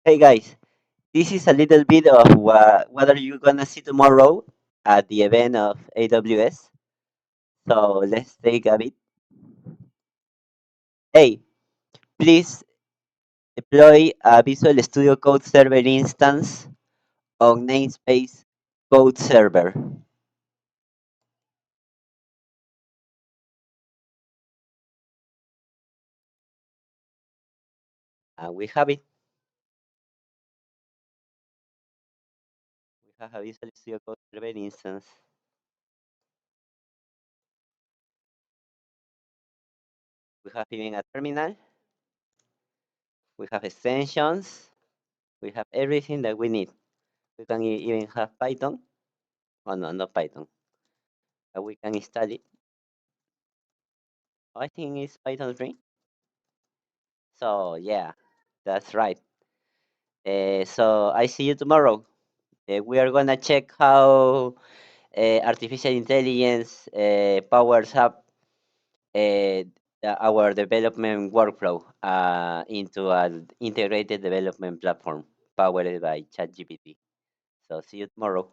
Hey guys, this is a little bit of what are you gonna see tomorrow at the event of AWS. So let's take a bit. Hey, please deploy a Visual Studio Code Server instance on namespace code server. And we have it. We have a Visual Studio Code Server instance. We have even a terminal. We have extensions. We have everything that we need. We can even have Python. Oh no, not Python. But we can install it. I think it's Python 3. So yeah, that's right. So I see you tomorrow. We are gonna check how artificial intelligence powers up our development workflow into an integrated development platform powered by ChatGPT. So see you tomorrow.